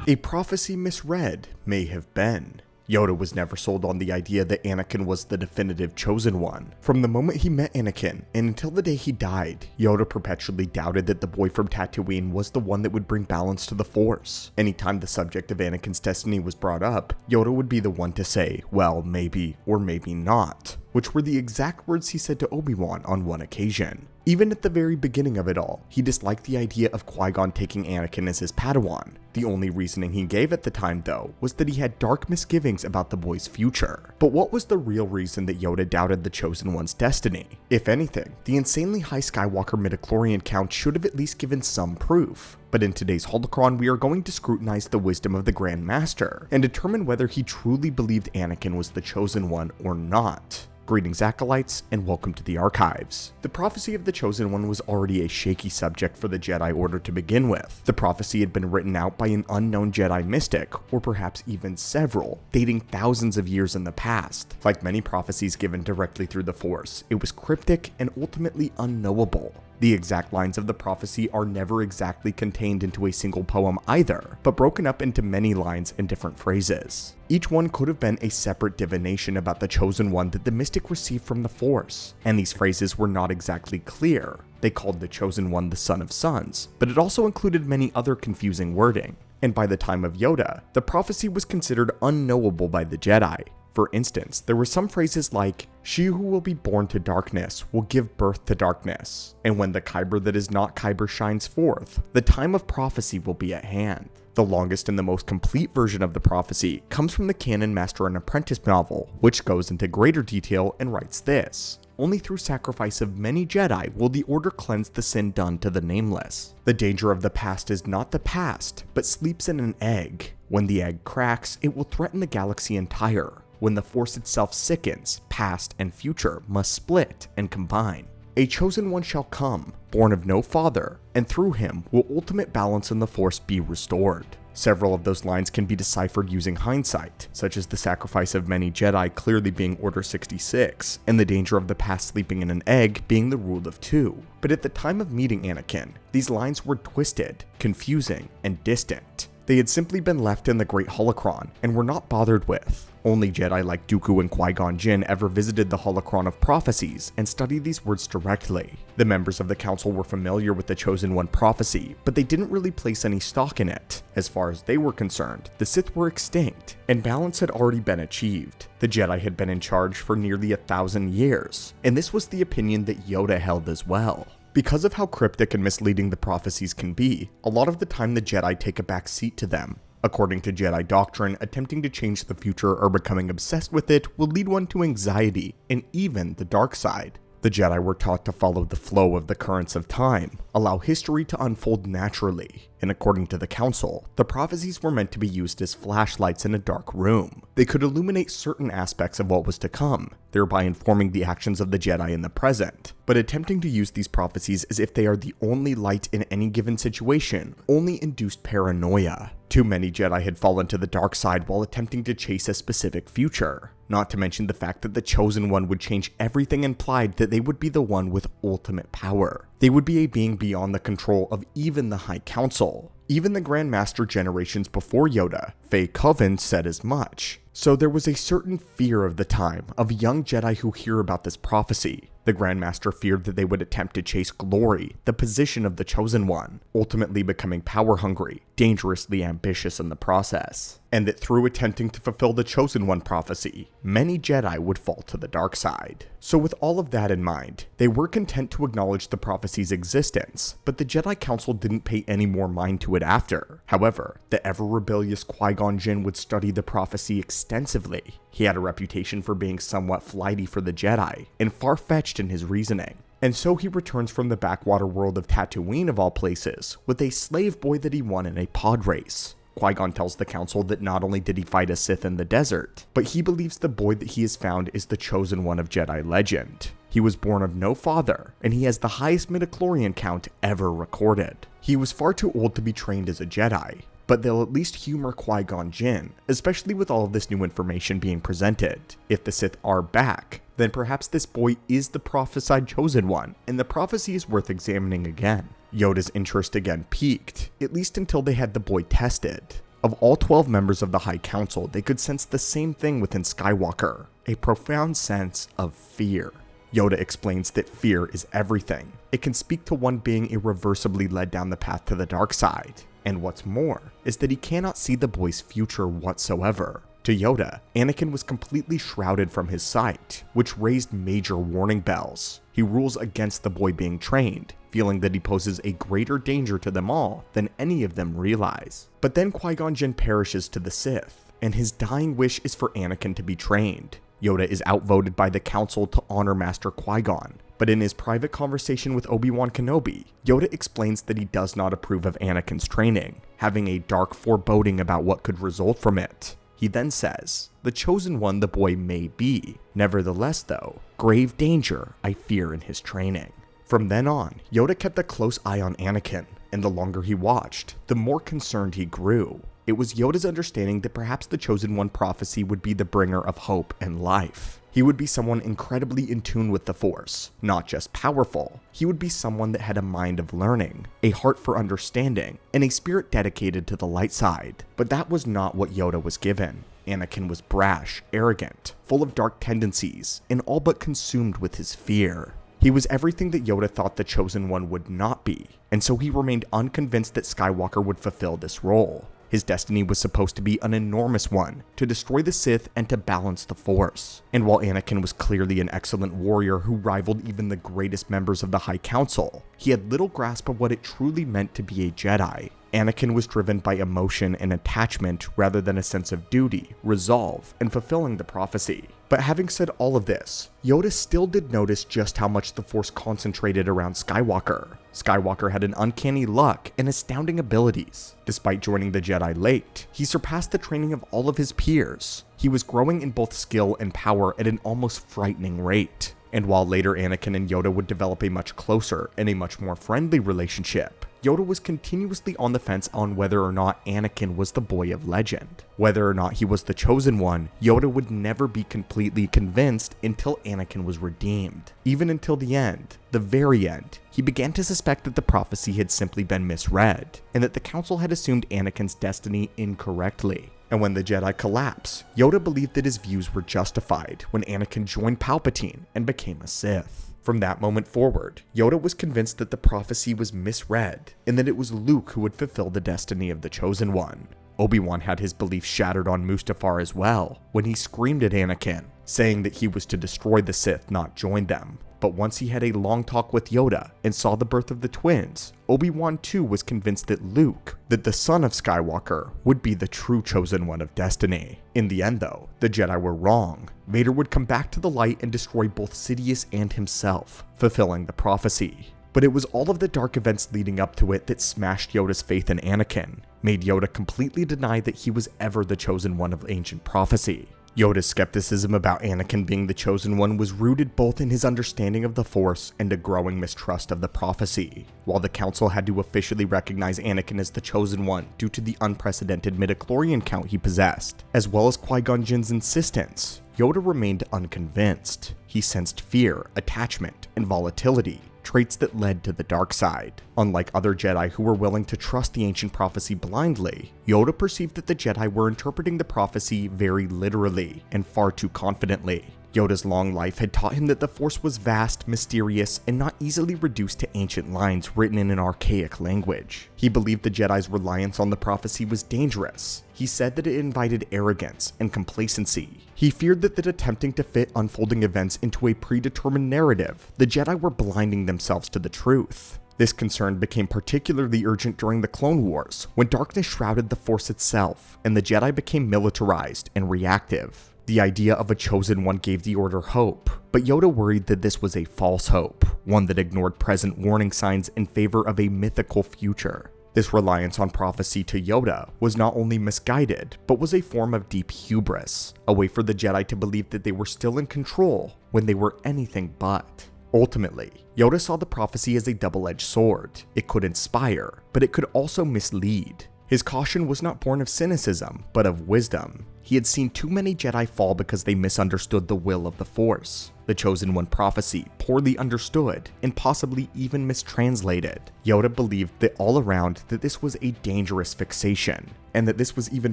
A prophecy misread may have been. Yoda was never sold on the idea that Anakin was the definitive chosen one. From the moment he met Anakin and until the day he died, Yoda perpetually doubted that the boy from Tatooine was the one that would bring balance to the Force. Anytime the subject of Anakin's destiny was brought up, Yoda would be the one to say, well, maybe or maybe not, which were the exact words he said to Obi-Wan on one occasion. Even at the very beginning of it all, he disliked the idea of Qui-Gon taking Anakin as his Padawan. The only reasoning he gave at the time, though, was that he had dark misgivings about the boy's future. But what was the real reason that Yoda doubted the Chosen One's destiny? If anything, the insanely high Skywalker midichlorian count should have at least given some proof. But in today's holocron, we are going to scrutinize the wisdom of the Grand Master and determine whether he truly believed Anakin was the Chosen One or not. Greetings, Acolytes, and welcome to the Archives. The prophecy of the Chosen One was already a shaky subject for the Jedi Order to begin with. The prophecy had been written out by an unknown Jedi mystic, or perhaps even several, dating thousands of years in the past. Like many prophecies given directly through the Force, it was cryptic and ultimately unknowable. The exact lines of the prophecy are never exactly contained into a single poem either, but broken up into many lines and different phrases. Each one could have been a separate divination about the Chosen One that the mystic received from the Force, and these phrases were not exactly clear. They called the Chosen One the Son of Suns, but it also included many other confusing wording. And by the time of Yoda, the prophecy was considered unknowable by the Jedi. For instance, there were some phrases like, "She who will be born to darkness will give birth to darkness, and when the Kyber that is not Kyber shines forth, the time of prophecy will be at hand." The longest and the most complete version of the prophecy comes from the canon Master and Apprentice novel, which goes into greater detail and writes this: "Only through sacrifice of many Jedi will the Order cleanse the sin done to the nameless. The danger of the past is not the past, but sleeps in an egg. When the egg cracks, it will threaten the galaxy entire. When the Force itself sickens, past and future must split and combine. A Chosen One shall come, born of no father, and through him will ultimate balance in the Force be restored." Several of those lines can be deciphered using hindsight, such as the sacrifice of many Jedi clearly being Order 66, and the danger of the past sleeping in an egg being the rule of two. But at the time of meeting Anakin, these lines were twisted, confusing, and distant. They had simply been left in the Great Holocron, and were not bothered with. Only Jedi like Dooku and Qui-Gon Jinn ever visited the Holocron of Prophecies and studied these words directly. The members of the Council were familiar with the Chosen One prophecy, but they didn't really place any stock in it. As far as they were concerned, the Sith were extinct, and balance had already been achieved. The Jedi had been in charge for nearly 1,000 years, and this was the opinion that Yoda held as well. Because of how cryptic and misleading the prophecies can be, a lot of the time the Jedi take a back seat to them. According to Jedi doctrine, attempting to change the future or becoming obsessed with it will lead one to anxiety and even the dark side. The Jedi were taught to follow the flow of the currents of time, allow history to unfold naturally, and according to the Council, the prophecies were meant to be used as flashlights in a dark room. They could illuminate certain aspects of what was to come, thereby informing the actions of the Jedi in the present. But attempting to use these prophecies as if they are the only light in any given situation only induced paranoia. Too many Jedi had fallen to the dark side while attempting to chase a specific future. Not to mention the fact that the Chosen One would change everything implied that they would be the one with ultimate power. They would be a being beyond the control of even the High Council. Even the Grand Master generations before Yoda, Faye Coven, said as much. So there was a certain fear of the time of young Jedi who hear about this prophecy. The Grand Master feared that they would attempt to chase glory, the position of the Chosen One, ultimately becoming power-hungry, dangerously ambitious in the process, and that through attempting to fulfill the Chosen One prophecy, many Jedi would fall to the dark side. So with all of that in mind, they were content to acknowledge the prophecy's existence, but the Jedi Council didn't pay any more mind to it after. However, the ever-rebellious Qui-Gon Jinn would study the prophecy extensively. He had a reputation for being somewhat flighty for the Jedi, and far-fetched in his reasoning. And so he returns from the backwater world of Tatooine of all places, with a slave boy that he won in a pod race. Qui-Gon tells the Council that not only did he fight a Sith in the desert, but he believes the boy that he has found is the Chosen One of Jedi legend. He was born of no father, and he has the highest midichlorian count ever recorded. He was far too old to be trained as a Jedi, but they'll at least humor Qui-Gon Jinn, especially with all of this new information being presented. If the Sith are back, then perhaps this boy is the prophesied Chosen One, and the prophecy is worth examining again. Yoda's interest again peaked, at least until they had the boy tested. Of all 12 members of the High Council, they could sense the same thing within Skywalker, a profound sense of fear. Yoda explains that fear is everything. It can speak to one being irreversibly led down the path to the dark side. And what's more, is that he cannot see the boy's future whatsoever. To Yoda, Anakin was completely shrouded from his sight, which raised major warning bells. He rules against the boy being trained, feeling that he poses a greater danger to them all than any of them realize. But then Qui-Gon Jinn perishes to the Sith, and his dying wish is for Anakin to be trained. Yoda is outvoted by the Council to honor Master Qui-Gon, but in his private conversation with Obi-Wan Kenobi, Yoda explains that he does not approve of Anakin's training, having a dark foreboding about what could result from it. He then says, "The chosen one the boy may be. Nevertheless though, grave danger I fear in his training." From then on, Yoda kept a close eye on Anakin, and the longer he watched, the more concerned he grew. It was Yoda's understanding that perhaps the Chosen One prophecy would be the bringer of hope and life. He would be someone incredibly in tune with the Force, not just powerful. He would be someone that had a mind of learning, a heart for understanding, and a spirit dedicated to the light side. But that was not what Yoda was given. Anakin was brash, arrogant, full of dark tendencies, and all but consumed with his fear. He was everything that Yoda thought the Chosen One would not be, and so he remained unconvinced that Skywalker would fulfill this role. His destiny was supposed to be an enormous one, to destroy the Sith and to balance the Force. And while Anakin was clearly an excellent warrior who rivaled even the greatest members of the High Council, he had little grasp of what it truly meant to be a Jedi. Anakin was driven by emotion and attachment rather than a sense of duty, resolve, and fulfilling the prophecy. But having said all of this, Yoda still did notice just how much the Force concentrated around Skywalker. Skywalker had an uncanny luck and astounding abilities. Despite joining the Jedi late, he surpassed the training of all of his peers. He was growing in both skill and power at an almost frightening rate. And while later Anakin and Yoda would develop a much closer and a much more friendly relationship, Yoda was continuously on the fence on whether or not Anakin was the boy of legend. Whether or not he was the chosen one, Yoda would never be completely convinced until Anakin was redeemed. Even until the end, the very end, he began to suspect that the prophecy had simply been misread, and that the Council had assumed Anakin's destiny incorrectly. And when the Jedi collapsed, Yoda believed that his views were justified when Anakin joined Palpatine and became a Sith. From that moment forward, Yoda was convinced that the prophecy was misread, and that it was Luke who would fulfill the destiny of the Chosen One. Obi-Wan had his belief shattered on Mustafar as well, when he screamed at Anakin, saying that he was to destroy the Sith, not join them. But once he had a long talk with Yoda and saw the birth of the twins, Obi-Wan too was convinced that Luke, that the son of Skywalker, would be the true chosen one of destiny. In the end though, the Jedi were wrong. Vader would come back to the light and destroy both Sidious and himself, fulfilling the prophecy. But it was all of the dark events leading up to it that smashed Yoda's faith in Anakin, made Yoda completely deny that he was ever the chosen one of ancient prophecy. Yoda's skepticism about Anakin being the chosen one was rooted both in his understanding of the Force and a growing mistrust of the prophecy. While the Council had to officially recognize Anakin as the chosen one due to the unprecedented midichlorian count he possessed, as well as Qui-Gon Jinn's insistence, Yoda remained unconvinced. He sensed fear, attachment, and volatility, traits that led to the dark side. Unlike other Jedi who were willing to trust the ancient prophecy blindly, Yoda perceived that the Jedi were interpreting the prophecy very literally and far too confidently. Yoda's long life had taught him that the Force was vast, mysterious, and not easily reduced to ancient lines written in an archaic language. He believed the Jedi's reliance on the prophecy was dangerous. He said that it invited arrogance and complacency. He feared that attempting to fit unfolding events into a predetermined narrative, the Jedi were blinding themselves to the truth. This concern became particularly urgent during the Clone Wars, when darkness shrouded the Force itself, and the Jedi became militarized and reactive. The idea of a chosen one gave the Order hope, but Yoda worried that this was a false hope, one that ignored present warning signs in favor of a mythical future. This reliance on prophecy to Yoda was not only misguided, but was a form of deep hubris, a way for the Jedi to believe that they were still in control when they were anything but. Ultimately, Yoda saw the prophecy as a double-edged sword. It could inspire, but it could also mislead. His caution was not born of cynicism, but of wisdom. he had seen too many Jedi fall because they misunderstood the will of the Force. The Chosen One prophecy, poorly understood, and possibly even mistranslated. Yoda believed that all around that this was a dangerous fixation, and that this was even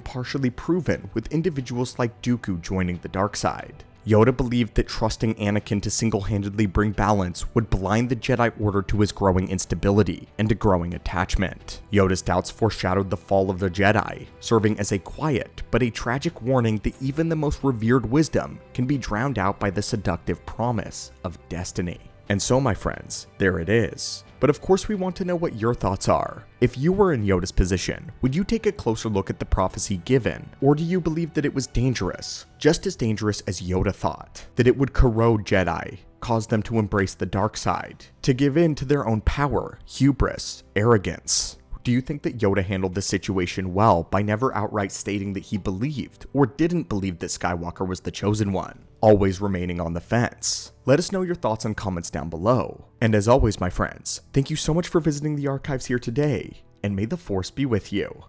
partially proven with individuals like Dooku joining the dark side. Yoda believed that trusting Anakin to single-handedly bring balance would blind the Jedi Order to his growing instability and a growing attachment. Yoda's doubts foreshadowed the fall of the Jedi, serving as a quiet but a tragic warning that even the most revered wisdom can be drowned out by the seductive promise of destiny. And so, my friends, there it is. But of course we want to know what your thoughts are. If you were in Yoda's position, would you take a closer look at the prophecy given? Or do you believe that it was dangerous? Just as dangerous as Yoda thought. That it would corrode Jedi, cause them to embrace the dark side, to give in to their own power, hubris, arrogance. Do you think that Yoda handled the situation well by never outright stating that he believed or didn't believe that Skywalker was the Chosen One, always remaining on the fence? Let us know your thoughts and comments down below. And as always, my friends, thank you so much for visiting the archives here today, and may the Force be with you.